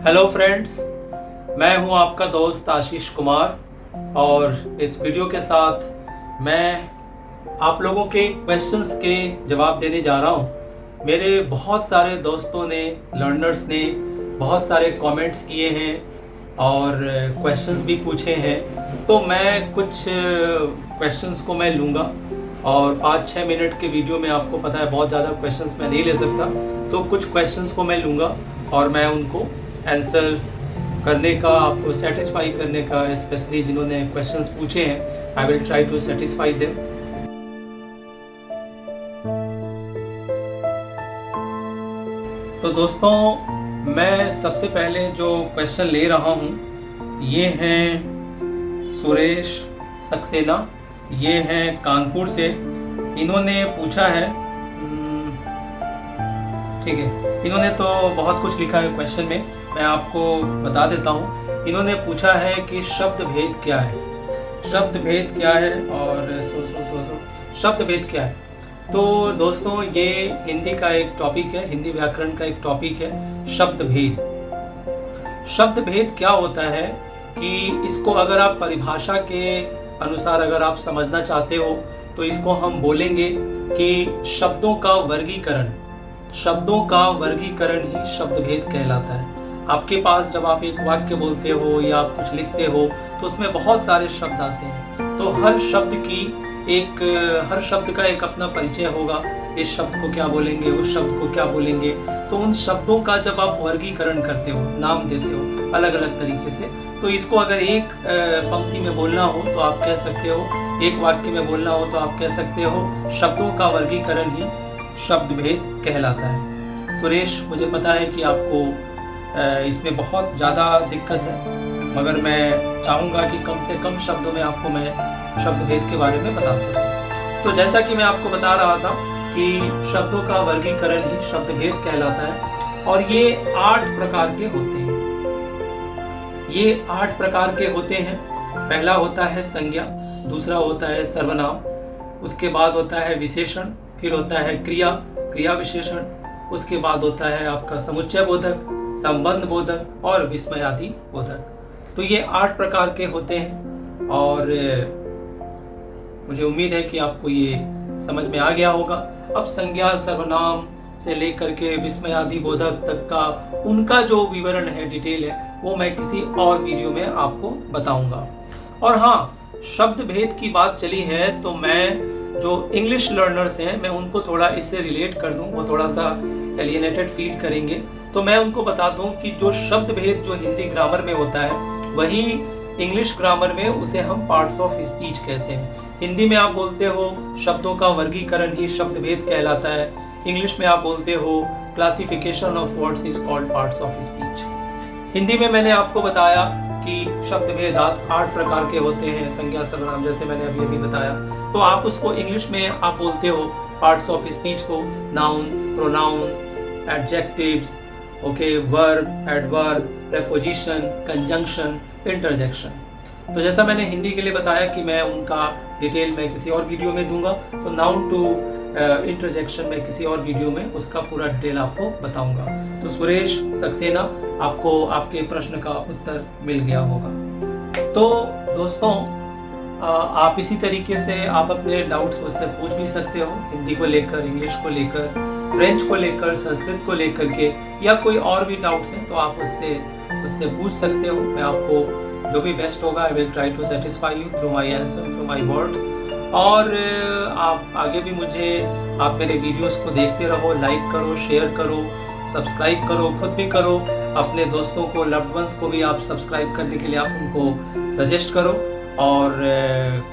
Hello friends, मैं हूं आपका दोस्त आशीष कुमार और इस वीडियो के साथ मैं आप लोगों के क्वेश्चंस के जवाब देने जा रहा हूं। मेरे बहुत सारे दोस्तों ने, लर्नर्स ने बहुत सारे कमेंट्स किए हैं और क्वेश्चंस भी पूछे हैं, तो मैं कुछ क्वेश्चंस को मैं लूँगा और 5-6 मिनट के वीडियो में आपको पता है बहुत ज़्यादा क्वेश्चंस मैं नहीं ले सकता, तो कुछ क्वेश्चंस को मैं लूँगा और मैं उनको आंसर करने का, आपको सेटिस्फाई करने का, स्पेशली जिन्होंने क्वेश्चंस पूछे हैं, I will try to satisfy them. तो दोस्तों, मैं सबसे पहले जो क्वेश्चन ले रहा हूँ ये हैं सुरेश सक्सेना, ये हैं कानपुर से। इन्होंने पूछा है, ठीक है, इन्होंने तो बहुत कुछ लिखा है क्वेश्चन में, मैं आपको बता देता हूँ। इन्होंने पूछा है कि शब्द भेद क्या है, शब्द भेद क्या है और शब्द भेद क्या है। तो दोस्तों, ये हिंदी का एक टॉपिक है, हिंदी व्याकरण का एक टॉपिक है, शब्द भेद। शब्द भेद क्या होता है कि इसको अगर आप परिभाषा के अनुसार अगर आप समझना चाहते हो तो इसको हम बोलेंगे कि शब्दों का वर्गीकरण, शब्दों का वर्गीकरण ही शब्द भेद कहलाता है। आपके पास जब आप एक वाक्य बोलते हो या आप कुछ लिखते हो तो उसमें बहुत सारे शब्द आते हैं, तो हर शब्द का एक अपना परिचय होगा। इस शब्द को क्या बोलेंगे, उस शब्द को क्या बोलेंगे, तो उन शब्दों का जब आप वर्गीकरण करते हो, नाम देते हो अलग अलग तरीके से, तो इसको अगर एक पंक्ति में बोलना हो तो आप कह सकते हो, एक वाक्य में बोलना हो तो आप कह सकते हो, शब्दों का वर्गीकरण ही शब्द भेद कहलाता है। सुरेश, मुझे पता है कि आपको इसमें बहुत ज़्यादा दिक्कत है, मगर मैं चाहूँगा कि कम से कम शब्दों में आपको मैं शब्द भेद के बारे में बता सकूँ। तो जैसा कि मैं आपको बता रहा था कि शब्दों का वर्गीकरण ही शब्द भेद कहलाता है और ये 8 प्रकार के होते हैं। ये 8 प्रकार के होते हैं। पहला होता है संज्ञा, दूसरा होता है सर्वनाम, उसके बाद होता है विशेषण, फिर होता है क्रिया, क्रिया विशेषण, उसके बाद होता है आपका समुच्चय बोधक, संबंध बोधक और विस्मयादि बोधक। तो ये 8 प्रकार के होते हैं और मुझे उम्मीद है कि आपको ये समझ में आ गया होगा। अब संज्ञा, सर्वनाम से लेकर के विस्मयादि बोधक तक का उनका जो विवरण है, डिटेल है, वो मैं किसी और वीडियो में आपको बताऊंगा। और हाँ, शब्द भेद की बात चली है तो मैं जो इंग्लिश लर्नर्स हैं, मैं उनको थोड़ा इससे रिलेट कर दूं, वो थोड़ा सा एलियनेटेड फील करेंगे, तो मैं उनको बता दूं कि जो शब्द भेद जो हिंदी ग्रामर में होता है, वही इंग्लिश ग्रामर में उसे हम पार्ट्स ऑफ स्पीच कहते हैं। हिंदी में आप बोलते हो शब्दों का वर्गीकरण ही शब्द भेद कहलाता है, इंग्लिश में आप बोलते हो classification of words is called parts of speech. Hindi में मैंने आपको बताया कि शब्द भेद 8 प्रकार के होते हैं, संज्ञा, सर्वनाम, जैसे मैंने अभी बताया। तो आप उसको इंग्लिश में आप बोलते हो पार्ट्स ऑफ स्पीच को, noun, pronoun, adjectives, okay, verb, adverb, preposition, conjunction, interjection. तो जैसा मैंने हिंदी के लिए बताया कि मैं उनका डिटेल मैं किसी और वीडियो में दूंगा, तो नाउन टू इंटरजेक्शन में किसी और वीडियो में उसका पूरा डिटेल आपको बताऊंगा। तो सुरेश सक्सेना, आपको आपके प्रश्न का उत्तर मिल गया होगा। तो दोस्तों, आप इसी तरीके से आप अपने डाउट्स मुझसे पूछ भी सकते हो, हिंदी को लेकर, इंग्लिश को लेकर, फ्रेंच को लेकर, संस्कृत को लेकर के, या कोई और भी डाउट्स हैं तो आप उससे पूछ सकते हो। मैं आपको जो भी बेस्ट होगा, I will try to satisfy you through my answers, through my words. और आप आगे भी आप मेरे वीडियोस को देखते रहो, लाइक करो, शेयर करो, सब्सक्राइब करो, खुद भी करो, अपने दोस्तों को, लव्ड वंस को भी आप सब्सक्राइब करने के लिए आप उनको सजेस्ट करो और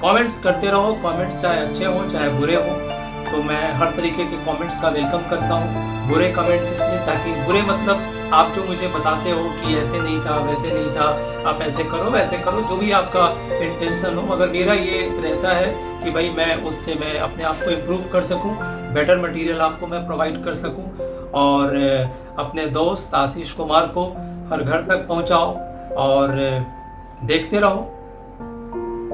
कमेंट्स करते रहो। कमेंट्स चाहे अच्छे हो चाहे बुरे हो, तो मैं हर तरीके के कमेंट्स का वेलकम करता हूँ। बुरे कमेंट्स इसलिए, ताकि बुरे मतलब आप जो मुझे बताते हो कि ऐसे नहीं था, वैसे नहीं था, आप ऐसे करो, वैसे करो, जो भी आपका इंटेंशन हो, मगर मेरा ये रहता है कि भाई मैं अपने आप को इम्प्रूव कर सकूं, बेटर मटेरियल आपको मैं प्रोवाइड कर सकूं और अपने दोस्त आशीष कुमार को हर घर तक पहुंचाओ और देखते रहो।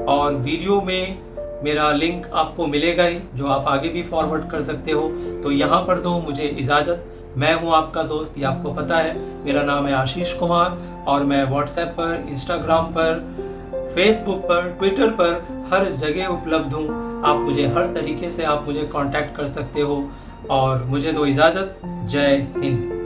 और वीडियो में मेरा लिंक आपको मिलेगा ही, जो आप आगे भी फॉरवर्ड कर सकते हो। तो यहाँ पर दो मुझे इजाज़त, मैं हूं आपका दोस्त, ये आपको पता है। मेरा नाम है आशीष कुमार और मैं व्हाट्सएप पर, इंस्टाग्राम पर, फेसबुक पर, ट्विटर पर हर जगह उपलब्ध हूँ। आप मुझे हर तरीके से आप मुझे कांटेक्ट कर सकते हो और मुझे दो इजाज़त। जय हिंद।